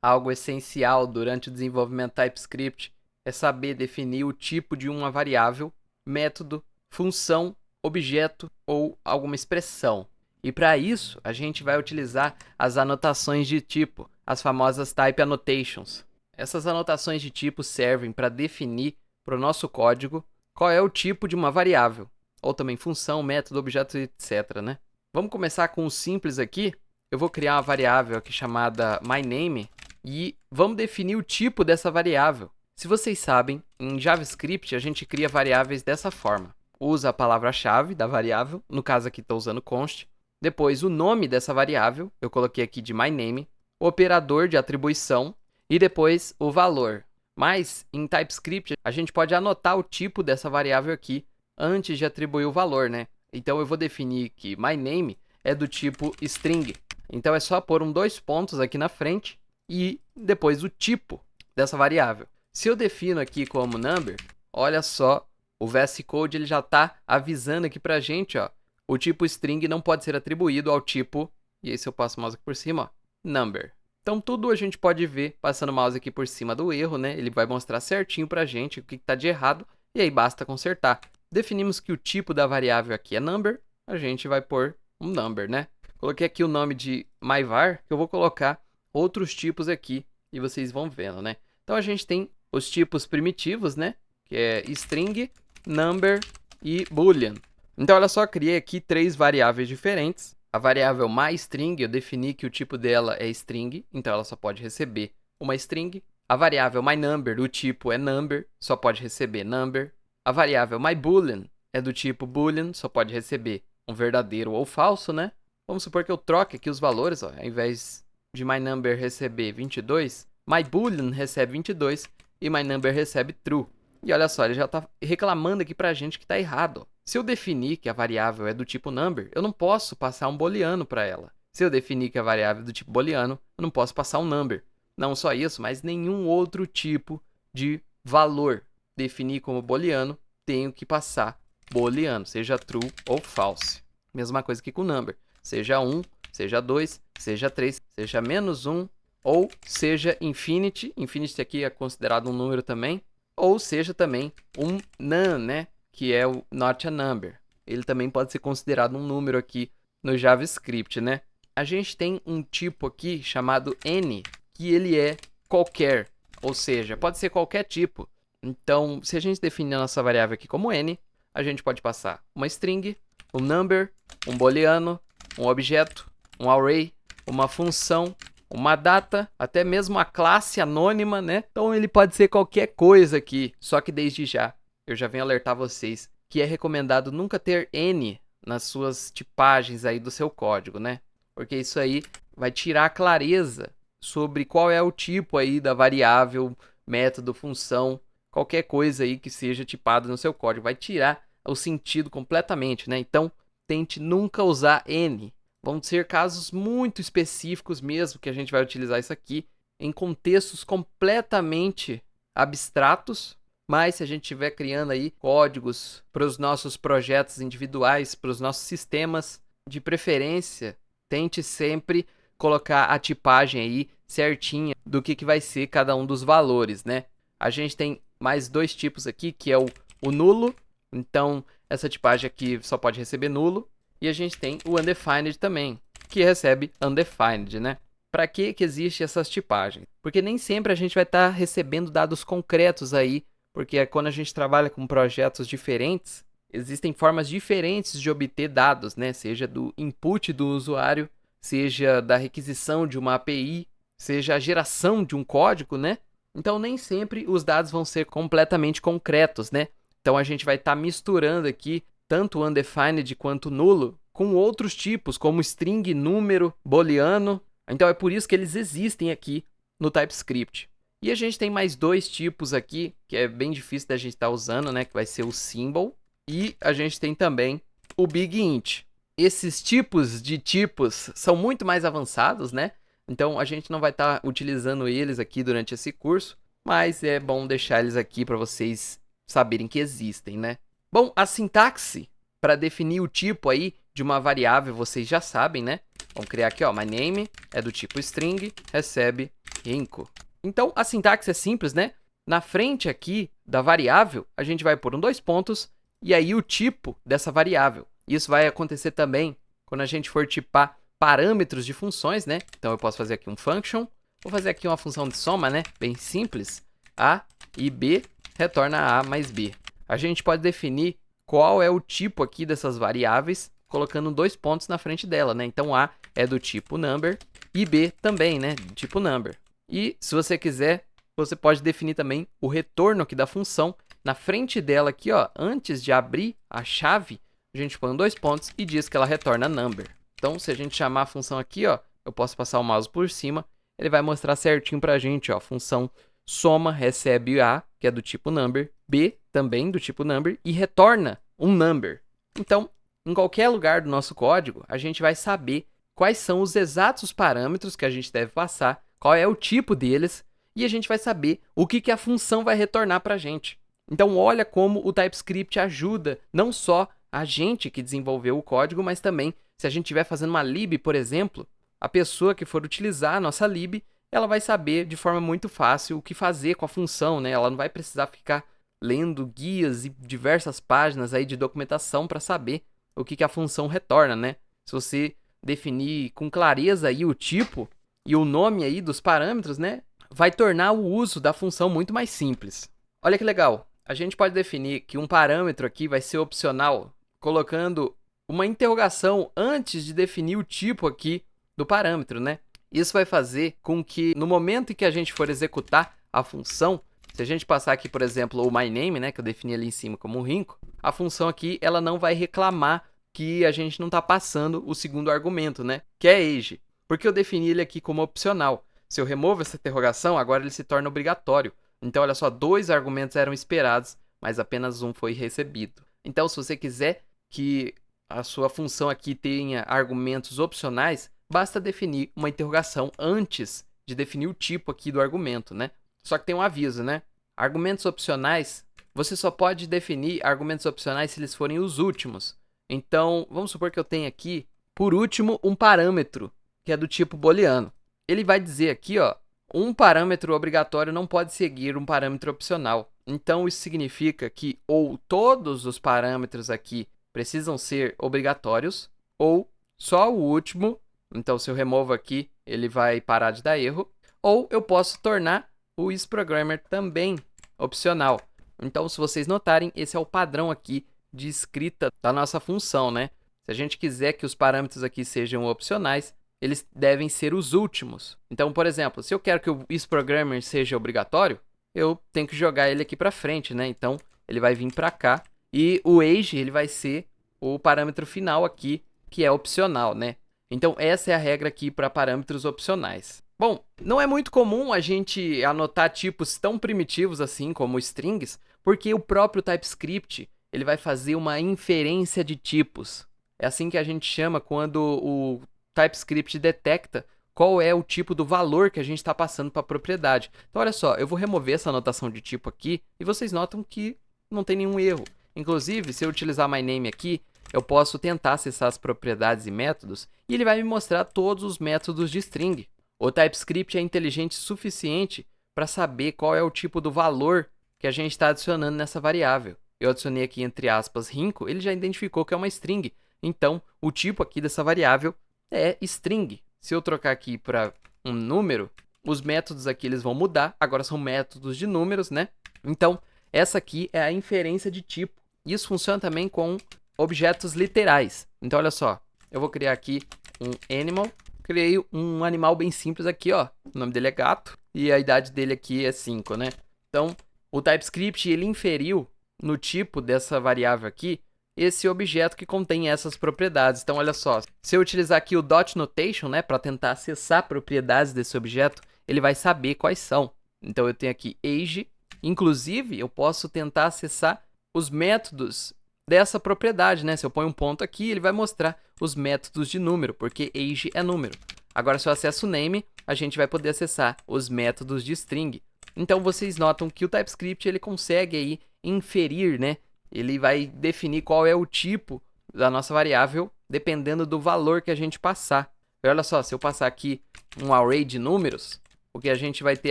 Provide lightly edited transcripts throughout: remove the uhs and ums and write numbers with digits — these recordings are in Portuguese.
algo essencial durante o desenvolvimento TypeScript é saber definir o tipo de uma variável, método, função, objeto ou alguma expressão. E para isso, a gente vai utilizar as anotações de tipo, as famosas Type Annotations. Essas anotações de tipo servem para definir para o nosso código qual é o tipo de uma variável, ou também função, método, objeto, etc. né? Vamos começar com o simples aqui. Eu vou criar uma variável aqui chamada myName e vamos definir o tipo dessa variável. Se vocês sabem, em JavaScript a gente cria variáveis dessa forma. Usa a palavra-chave da variável, no caso aqui estou usando const. Depois o nome dessa variável, eu coloquei aqui de myName, o operador de atribuição e depois o valor. Mas em TypeScript a gente pode anotar o tipo dessa variável aqui antes de atribuir o valor, né? Então eu vou definir que myName é do tipo string. Então é só pôr dois pontos aqui na frente e depois o tipo dessa variável. Se eu defino aqui como number, olha só, o VS Code ele já está avisando aqui para a gente, ó, o tipo string não pode ser atribuído ao tipo, e aí se eu passo o mouse aqui por cima, ó, number. Então tudo a gente pode ver passando o mouse aqui por cima do erro, né? Ele vai mostrar certinho para a gente o que está de errado e aí basta consertar. Definimos que o tipo da variável aqui é number, a gente vai pôr um number, né? Coloquei aqui o nome de myVar, que eu vou colocar outros tipos aqui e vocês vão vendo, né? Então a gente tem os tipos primitivos, né? Que é string, number e boolean. Então olha só, criei aqui três variáveis diferentes. A variável myString, eu defini que o tipo dela é string, então ela só pode receber uma string. A variável myNumber, o tipo é number, só pode receber number. A variável myBoolean é do tipo boolean, só pode receber um verdadeiro ou falso, né? Vamos supor que eu troque aqui os valores, ó, ao invés de myNumber receber 22, myBoolean recebe 22 e myNumber recebe true. E olha só, ele já está reclamando aqui para a gente que está errado. Ó. Se eu definir que a variável é do tipo number, eu não posso passar um booleano para ela. Se eu definir que a variável é do tipo booleano, eu não posso passar um number. Não só isso, mas nenhum outro tipo de valor. Definir como booleano, tenho que passar booleano, seja true ou false. Mesma coisa que com number. Seja 1, seja 2, seja 3, seja -1 ou seja infinity. Infinity aqui é considerado um número também. Ou seja também um none, né? Que é o not a number. Ele também pode ser considerado um número aqui no JavaScript, né? A gente tem um tipo aqui chamado any, que ele é qualquer, ou seja, pode ser qualquer tipo. Então, se a gente definir a nossa variável aqui como n, a gente pode passar uma string, um number, um booleano, um objeto, um array, uma função, uma data, até mesmo a classe anônima, né? Então ele pode ser qualquer coisa aqui, só que desde já, eu já venho alertar vocês que é recomendado nunca ter n nas suas tipagens aí do seu código, né? Porque isso aí vai tirar a clareza sobre qual é o tipo aí da variável, método, função, qualquer coisa aí que seja tipada no seu código, vai tirar o sentido completamente, né? Então, tente nunca usar n. Vão ser casos muito específicos mesmo que a gente vai utilizar isso aqui em contextos completamente abstratos, mas se a gente estiver criando aí códigos para os nossos projetos individuais, para os nossos sistemas, de preferência, tente sempre colocar a tipagem aí certinha do que vai ser cada um dos valores, né? A gente tem mais dois tipos aqui, que é o nulo, então essa tipagem aqui só pode receber nulo, e a gente tem o undefined também, que recebe undefined, né? Para que existe essas tipagens? Porque nem sempre a gente vai estar recebendo dados concretos aí, porque quando a gente trabalha com projetos diferentes, existem formas diferentes de obter dados, né? Seja do input do usuário, seja da requisição de uma API, seja a geração de um código, né? Então nem sempre os dados vão ser completamente concretos, né? Então a gente vai estar misturando aqui tanto o undefined quanto o nulo com outros tipos, como string, número, booleano. Então é por isso que eles existem aqui no TypeScript. E a gente tem mais dois tipos aqui, que é bem difícil da gente estar usando, né? Que vai ser o symbol. E a gente tem também o big int. Esses tipos de tipos são muito mais avançados, né? Então a gente não vai estar utilizando eles aqui durante esse curso, mas é bom deixar eles aqui para vocês saberem que existem, né? Bom, a sintaxe para definir o tipo aí de uma variável, vocês já sabem, né? Vamos criar aqui, ó, my name é do tipo string, recebe Rinco. Então, a sintaxe é simples, né? Na frente aqui da variável, a gente vai pôr 2 pontos e aí o tipo dessa variável. Isso vai acontecer também quando a gente for tipar parâmetros de funções, né? Então, eu posso fazer aqui um function, vou fazer aqui uma função de soma, né? Bem simples. A e B retorna A mais B. A gente pode definir qual é o tipo aqui dessas variáveis, colocando 2 pontos na frente dela, né? Então, A é do tipo number e B também, né? Do tipo number. E, se você quiser, você pode definir também o retorno aqui da função. Na frente dela aqui, ó, antes de abrir a chave, a gente põe 2 pontos e diz que ela retorna number. Então, se a gente chamar a função aqui, ó, eu posso passar o mouse por cima, ele vai mostrar certinho pra gente, ó, a função soma recebe A, que é do tipo number, B também do tipo number, e retorna um number. Então, em qualquer lugar do nosso código, a gente vai saber quais são os exatos parâmetros que a gente deve passar, qual é o tipo deles, e a gente vai saber o que a função vai retornar para a gente. Então, olha como o TypeScript ajuda não só a gente que desenvolveu o código, mas também, se a gente estiver fazendo uma lib, por exemplo, a pessoa que for utilizar a nossa lib, ela vai saber de forma muito fácil o que fazer com a função, né? Ela não vai precisar ficar lendo guias e diversas páginas aí de documentação para saber o que a função retorna, né? Se você definir com clareza aí o tipo e o nome aí dos parâmetros, né? Vai tornar o uso da função muito mais simples. Olha que legal. A gente pode definir que um parâmetro aqui vai ser opcional, colocando uma interrogação antes de definir o tipo aqui do parâmetro, né? Isso vai fazer com que, no momento em que a gente for executar a função, se a gente passar aqui, por exemplo, o myName, né, que eu defini ali em cima como Rinco, a função aqui ela não vai reclamar que a gente não está passando o segundo argumento, né, que é age, porque eu defini ele aqui como opcional. Se eu removo essa interrogação, agora ele se torna obrigatório. Então, olha só, 2 argumentos eram esperados, mas apenas um foi recebido. Então, se você quiser que a sua função aqui tenha argumentos opcionais, basta definir uma interrogação antes de definir o tipo aqui do argumento, né? Só que tem um aviso, né? Argumentos opcionais, você só pode definir argumentos opcionais se eles forem os últimos. Então, vamos supor que eu tenha aqui, por último, um parâmetro, que é do tipo booleano. Ele vai dizer aqui, ó, um parâmetro obrigatório não pode seguir um parâmetro opcional. Então, isso significa que ou todos os parâmetros aqui precisam ser obrigatórios, ou só o último. Então, se eu removo aqui, ele vai parar de dar erro. Ou eu posso tornar o isProgrammer também opcional. Então, se vocês notarem, esse é o padrão aqui de escrita da nossa função, né? Se a gente quiser que os parâmetros aqui sejam opcionais, eles devem ser os últimos. Então, por exemplo, se eu quero que o isProgrammer seja obrigatório, eu tenho que jogar ele aqui para frente, né? Então, ele vai vir para cá. E o age, ele vai ser o parâmetro final aqui, que é opcional, né? Então, essa é a regra aqui para parâmetros opcionais. Bom, não é muito comum a gente anotar tipos tão primitivos assim como strings, porque o próprio TypeScript ele vai fazer uma inferência de tipos. É assim que a gente chama quando o TypeScript detecta qual é o tipo do valor que a gente está passando para a propriedade. Então, olha só, eu vou remover essa anotação de tipo aqui e vocês notam que não tem nenhum erro. Inclusive, se eu utilizar myName aqui, eu posso tentar acessar as propriedades e métodos e ele vai me mostrar todos os métodos de string. O TypeScript é inteligente o suficiente para saber qual é o tipo do valor que a gente está adicionando nessa variável. Eu adicionei aqui entre aspas Rinco, ele já identificou que é uma string. Então, o tipo aqui dessa variável é string. Se eu trocar aqui para um número, os métodos aqui eles vão mudar. Agora são métodos de números, né? Então, essa aqui é a inferência de tipo. Isso funciona também com objetos literais. Então, olha só. Eu vou criar aqui um animal. Criei um animal bem simples aqui, ó. O nome dele é gato. E a idade dele aqui é 5, né? Então, o TypeScript, ele inferiu no tipo dessa variável aqui, esse objeto que contém essas propriedades. Então, olha só. Se eu utilizar aqui o dot notation, né, para tentar acessar propriedades desse objeto, ele vai saber quais são. Então, eu tenho aqui age. Inclusive, eu posso tentar acessar os métodos dessa propriedade, né? Se eu ponho um ponto aqui, ele vai mostrar os métodos de número, porque age é número. Agora, se eu acesso o name, a gente vai poder acessar os métodos de string. Então, vocês notam que o TypeScript ele consegue aí inferir, né? Ele vai definir qual é o tipo da nossa variável, dependendo do valor que a gente passar. E olha só, se eu passar aqui um array de números, o que a gente vai ter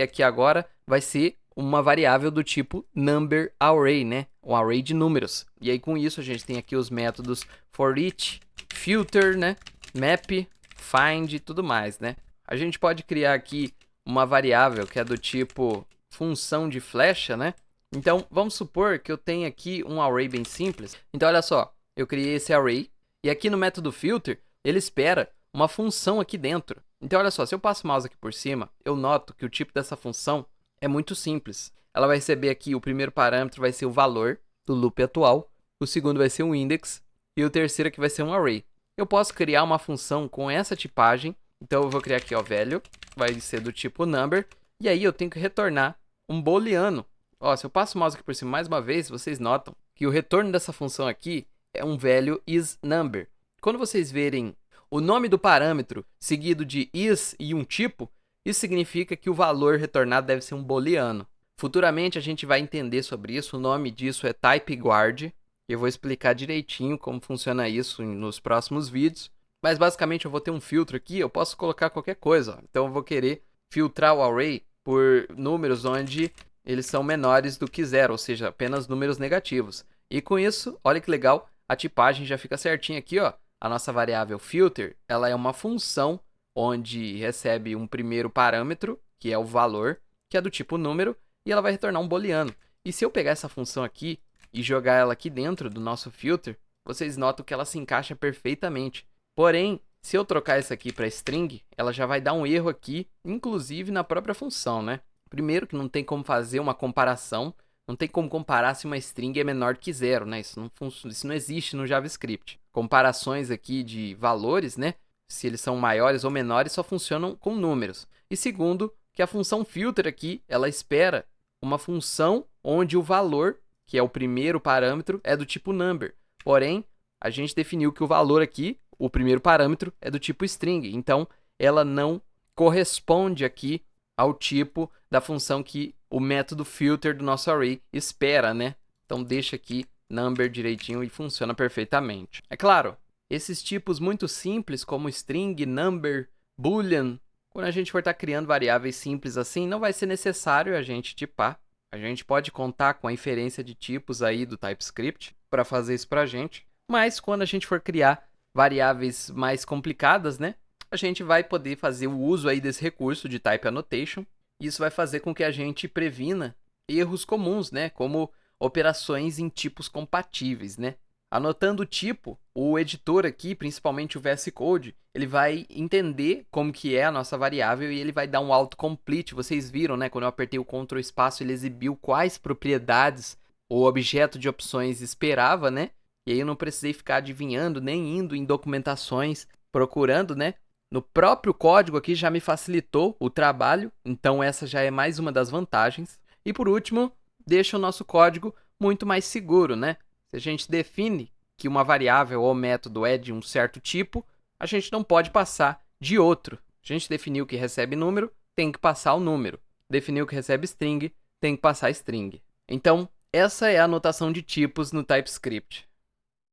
aqui agora vai ser uma variável do tipo numberArray, né? Um array de números. E aí com isso a gente tem aqui os métodos forEach, filter, né? Map, find e tudo mais, né? A gente pode criar aqui uma variável que é do tipo função de flecha, né? Então, vamos supor que eu tenho aqui um array bem simples. Então, olha só, eu criei esse array e aqui no método filter, ele espera uma função aqui dentro. Então, olha só, se eu passo o mouse aqui por cima, eu noto que o tipo dessa função é muito simples. Ela vai receber aqui, o primeiro parâmetro vai ser o valor do loop atual, o segundo vai ser um index e o terceiro aqui vai ser um array. Eu posso criar uma função com essa tipagem, então eu vou criar aqui, ó, value, vai ser do tipo number, e aí eu tenho que retornar um booleano. Ó, se eu passo o mouse aqui por cima mais uma vez, vocês notam que o retorno dessa função aqui é um value isNumber. Quando vocês verem o nome do parâmetro seguido de is e um tipo, isso significa que o valor retornado deve ser um booleano. Futuramente a gente vai entender sobre isso, o nome disso é TypeGuard. Eu vou explicar direitinho como funciona isso nos próximos vídeos. Mas basicamente eu vou ter um filtro aqui, eu posso colocar qualquer coisa. Ó. Então eu vou querer filtrar o array por números onde eles são menores do que zero, ou seja, apenas números negativos. E com isso, olha que legal, a tipagem já fica certinha aqui, ó. A nossa variável filter, ela é uma função onde recebe um primeiro parâmetro, que é o valor, que é do tipo número, e ela vai retornar um booleano. E se eu pegar essa função aqui e jogar ela aqui dentro do nosso filter, vocês notam que ela se encaixa perfeitamente. Porém, se eu trocar isso aqui para string, ela já vai dar um erro aqui, inclusive na própria função, né? Primeiro que não tem como fazer uma comparação, não tem como comparar se uma string é menor que zero, né? Isso não existe no JavaScript. Comparações aqui de valores, né? Se eles são maiores ou menores, só funcionam com números. E segundo, que a função filter aqui, ela espera uma função onde o valor, que é o primeiro parâmetro, é do tipo number. Porém, a gente definiu que o valor aqui, o primeiro parâmetro, é do tipo string. Então, ela não corresponde aqui ao tipo da função que o método filter do nosso array espera, né? Então, deixa aqui number direitinho e funciona perfeitamente. É claro, esses tipos muito simples, como string, number, boolean, quando a gente for estar criando variáveis simples assim, não vai ser necessário a gente tipar. A gente pode contar com a inferência de tipos aí do TypeScript para fazer isso para a gente. Mas quando a gente for criar variáveis mais complicadas, né? A gente vai poder fazer o uso aí desse recurso de Type Annotation. Isso vai fazer com que a gente previna erros comuns, né? Como operações em tipos compatíveis, né? Anotando o tipo, o editor aqui, principalmente o VS Code, ele vai entender como que é a nossa variável e ele vai dar um autocomplete. Vocês viram, né? Quando eu apertei o Ctrl espaço, ele exibiu quais propriedades o objeto de opções esperava, né? E aí eu não precisei ficar adivinhando, nem indo em documentações, procurando, né? No próprio código aqui já me facilitou o trabalho, então essa já é mais uma das vantagens. E por último, deixa o nosso código muito mais seguro, né? Se a gente define que uma variável ou método é de um certo tipo, a gente não pode passar de outro. A gente definiu que recebe número, tem que passar o número. Definiu que recebe string, tem que passar string. Então, essa é a anotação de tipos no TypeScript.